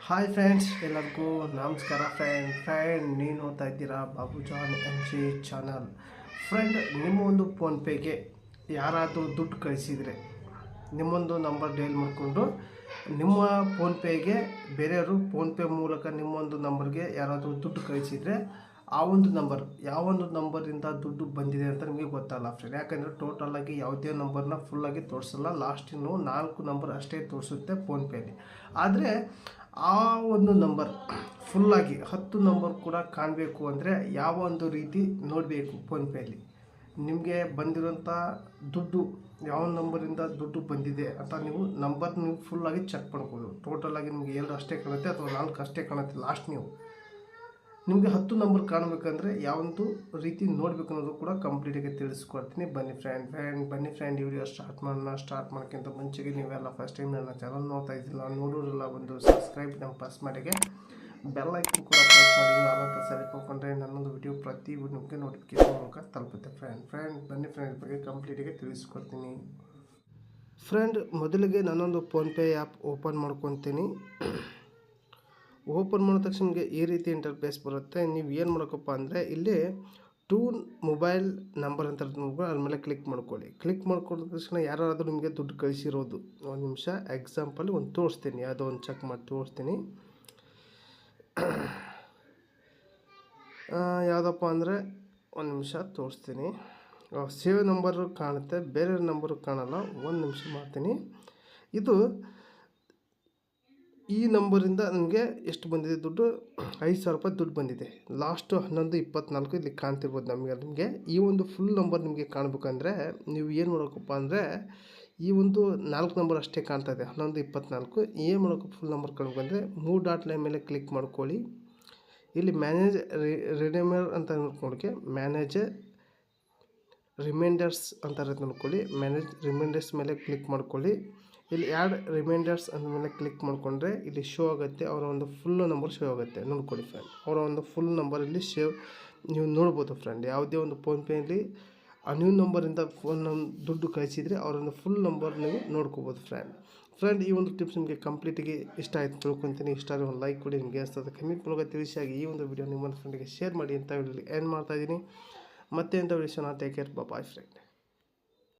Hi friends, ಎಲ್ಲರಿಗೂ ನಮಸ್ಕಾರ. Friend ನೀವು ನೋಡ್ತಾ ಇದ್ದೀರಾ Babu John NG channel. Friend, ನಿಮ್ಮ ಒಂದು ಫೋನ್ಪೇಗೆ ಯಾರಾದರೂ ದುಡ್ಡು ಕಳಿಸಿದರೆ ನಿಮ್ಮೊಂದು ನಂಬರ್ ಡೈಲ್ ಮಾಡಿಕೊಂಡು ನಿಮ್ಮ ಫೋನ್ಪೇಗೆ ಬೇರೆಯವರು ಫೋನ್ಪೇ ಮೂಲಕ ನಿಮ್ಮೊಂದು ನಂಬರ್ಗೆ ಯಾರಾದರೂ ದುಡ್ಡು ಕಳಿಸಿದರೆ ಆ ಒಂದು ನಂಬರ್ ಯಾವೊಂದು ನಂಬರಿಂದ ದುಡ್ಡು ಬಂದಿದೆ ಅಂತ ನಿಮಗೆ ಗೊತ್ತಲ್ಲ ಫ್ರೆಂಡ್. ಯಾಕಂದರೆ ಟೋಟಲಾಗಿ ಯಾವುದೇ ನಂಬರ್ನ ಫುಲ್ಲಾಗಿ ತೋರಿಸಲ್ಲ, ಲಾಸ್ಟಿನ 4 ನಂಬರ್ ಅಷ್ಟೇ ತೋರಿಸುತ್ತೆ ಫೋನ್ಪೇಲಿ. ಆದರೆ ಆ ಒಂದು ನಂಬರ್ ಫುಲ್ಲಾಗಿ 10 ನಂಬರ್ ಕೂಡ ಕಾಣಬೇಕು ಅಂದರೆ ಯಾವ ಒಂದು ರೀತಿ ನೋಡಬೇಕು ಫೋನ್ಪೇಲಿ ನಿಮಗೆ ಬಂದಿರೋಂಥ ದುಡ್ಡು ಯಾವ ನಂಬರಿಂದ ದುಡ್ಡು ಬಂದಿದೆ ಅಂತ ನೀವು ಫುಲ್ಲಾಗಿ ಚೆಕ್ ಮಾಡ್ಬೋದು. ಟೋಟಲಾಗಿ ನಿಮಗೆ 2 ಅಷ್ಟೇ ಕಾಣುತ್ತೆ ಅಥವಾ 4 ಅಷ್ಟೇ ಕಾಣುತ್ತೆ. ಲಾಸ್ಟ್ ನಿಮಗೆ 10 ನಂಬರ್ ಕಾಣಬೇಕಂದ್ರೆ ಯಾವೊಂದು ರೀತಿ ನೋಡಬೇಕು ಅನ್ನೋದು ಕೂಡ ಕಂಪ್ಲೀಟಾಗಿ ತಿಳಿಸ್ಕೊಡ್ತೀನಿ. ಬನ್ನಿ ಫ್ರೆಂಡ್ ಈ ವಿಡಿಯೋ ಸ್ಟಾರ್ಟ್ ಮಾಡೋಕ್ಕಿಂತ ಮುಂಚೆಗೆ ನೀವೆಲ್ಲ ಫಸ್ಟ್ ಟೈಮ್ ನನ್ನ ಚಾನಲ್ ನೋಡ್ತಾ ಇದ್ದಿಲ್ಲ, ನೋಡೋರೆಲ್ಲ ಒಂದು ಸಬ್ಸ್ಕ್ರೈಬ್ ನಮ್ಮ ಪ್ರೆಸ್ ಮಾಡಿಗೆ ಬೆಲ್ ಐಕನ್ ಕೂಡ ಪ್ರೆಸ್ ಮಾಡಿ. ನಾವಂತ ಸೇರಿಕೊಂಡ್ರೆ ನನ್ನೊಂದು ವಿಡಿಯೋ ಪ್ರತಿ ನಿಮಗೆ ನೋಟಿಫಿಕೇಶನ್ ಮೂಲಕ ತಲುಪುತ್ತೆ. ಬನ್ನಿ ಫ್ರೆಂಡ್ ಬಗ್ಗೆ ಕಂಪ್ಲೀಟಾಗಿ ತಿಳಿಸ್ಕೊಡ್ತೀನಿ. ಫ್ರೆಂಡ್, ಮೊದಲಿಗೆ ನಾನೊಂದು ಫೋನ್ಪೇ ಆ್ಯಪ್ ಓಪನ್ ಮಾಡ್ಕೊತೀನಿ. ಓಪನ್ ಮಾಡಿದ ತಕ್ಷಣ ನಿಮಗೆ ಈ ರೀತಿ ಇಂಟರ್ಫೇಸ್ ಬರುತ್ತೆ. ನೀವು ಏನು ಮಾಡೋಕ್ಕಪ್ಪ ಅಂದರೆ ಇಲ್ಲಿ ಟು ಮೊಬೈಲ್ ನಂಬರ್ ಅಂತ ಅದ್ರ ಮೇಲೆ ಕ್ಲಿಕ್ ಮಾಡ್ಕೊಳ್ಳಿ. ಕ್ಲಿಕ್ ಮಾಡ್ಕೊಂಡ ತಕ್ಷಣ ಯಾರಾದರೂ ನಿಮಗೆ ದುಡ್ಡು ಕಳಿಸಿರೋದು ಒಂದು ನಿಮಿಷ ಎಕ್ಸಾಂಪಲ್ ಒಂದು ತೋರಿಸ್ತೀನಿ, ಯಾವುದೋ ಒಂದು ಚೆಕ್ ಮಾಡಿ ತೋರಿಸ್ತೀನಿ. ಯಾವುದಪ್ಪ ಅಂದರೆ ಒಂದು ನಿಮಿಷ ತೋರಿಸ್ತೀನಿ. ಸೇವ್ ನಂಬರು ಕಾಣುತ್ತೆ, ಬೇರೆ ನಂಬರು ಕಾಣಲ್ಲ. ಒಂದು ನಿಮಿಷ ಮಾಡ್ತೀನಿ. ಇದು ಈ ನಂಬರಿಂದ ನನಗೆ ಎಷ್ಟು ಬಂದಿದೆ ದುಡ್ಡು? 5,000 ರೂಪಾಯಿ ದುಡ್ಡು ಬಂದಿದೆ. ಲಾಸ್ಟು 11:24 ಇಲ್ಲಿ ಕಾಣ್ತಿರ್ಬೋದು ನಿಮಗೆ. ಈ ಒಂದು ಫುಲ್ ನಂಬರ್ ನಿಮಗೆ ಕಾಣಬೇಕಂದ್ರೆ ನೀವು ಏನು ಮಾಡೋಕ್ಕಪ್ಪ ಅಂದರೆ ಈ ಒಂದು 4 ನಂಬರ್ ಅಷ್ಟೇ ಕಾಣ್ತಾ ಇದೆ, 11:24. ಏನು ಮಾಡೋಕ್ಕೆ ಫುಲ್ ನಂಬರ್ ಕಾಣಬೇಕಂದ್ರೆ 3 ಡಾಟ್ ಲೈನ್ ಮೇಲೆ ಕ್ಲಿಕ್ ಮಾಡ್ಕೊಳ್ಳಿ. ಇಲ್ಲಿ ಮ್ಯಾನೇಜ್ ರಿಡೈಮರ್ ಅಂತ ನೋಡ್ಕೊಳ್ಳಿ, ಮ್ಯಾನೇಜ್ ರಿಮೈಂಡರ್ಸ್ ಅಂತ ನೋಡ್ಕೊಳ್ಳಿ. ಮ್ಯಾನೇಜ್ ರಿಮೈಂಡರ್ಸ್ ಮೇಲೆ ಕ್ಲಿಕ್ ಮಾಡ್ಕೊಳ್ಳಿ. ಇಲ್ಲಿ ಆ್ಯಡ್ ರಿಮೈಂಡರ್ಸ್ ಅಂದ ಮೇಲೆ ಕ್ಲಿಕ್ ಮಾಡಿಕೊಂಡ್ರೆ ಇಲ್ಲಿ ಶೋ ಆಗುತ್ತೆ, ಅವರ ಒಂದು ಫುಲ್ ನಂಬರ್ ಶೋ ಆಗುತ್ತೆ. ನೋಡ್ಕೊಳ್ಳಿ ಫ್ರೆಂಡ್, ಅವರ ಒಂದು ಫುಲ್ ನಂಬರ್ ಇಲ್ಲಿ ನೀವು ನೋಡ್ಬೋದು ಫ್ರೆಂಡ್. ಯಾವುದೇ ಒಂದು ಫೋನ್ಪೇಯಲ್ಲಿ ಆ ನ್ಯೂ ನಂಬರಿಂದ ದುಡ್ಡು ಕಳಿಸಿದರೆ ಅವರೊಂದು ಫುಲ್ ನಂಬರ್ ನೀವು ನೋಡ್ಕೋಬೋದು ಫ್ರೆಂಡ್. ಈ ಒಂದು ಟಿಪ್ಸ್ ನಿಮಗೆ ಕಂಪ್ಲೀಟಾಗಿ ಇಷ್ಟ ಆಯಿತು ತಿಳ್ಕೊತೀನಿ. ಇಷ್ಟ ಆದರೆ ಒಂದು ಲೈಕ್ ಕೊಡಿ, ನಿಮಗೆ ಅನಿಸ್ತದೆ ಕಮೆಂಟ್ ಮೂಲಕ ತಿಳಿಸಿಯಾಗಿ ಈ ಒಂದು ವಿಡಿಯೋ ನಿಮ್ಮ ಫ್ರೆಂಡಿಗೆ ಶೇರ್ ಮಾಡಿ ಅಂತ ಹೇಳಿ ಏನು ಮಾಡ್ತಾಯಿದ್ದೀನಿ. ಮತ್ತೆ ಅಂತ video take care, boy friend.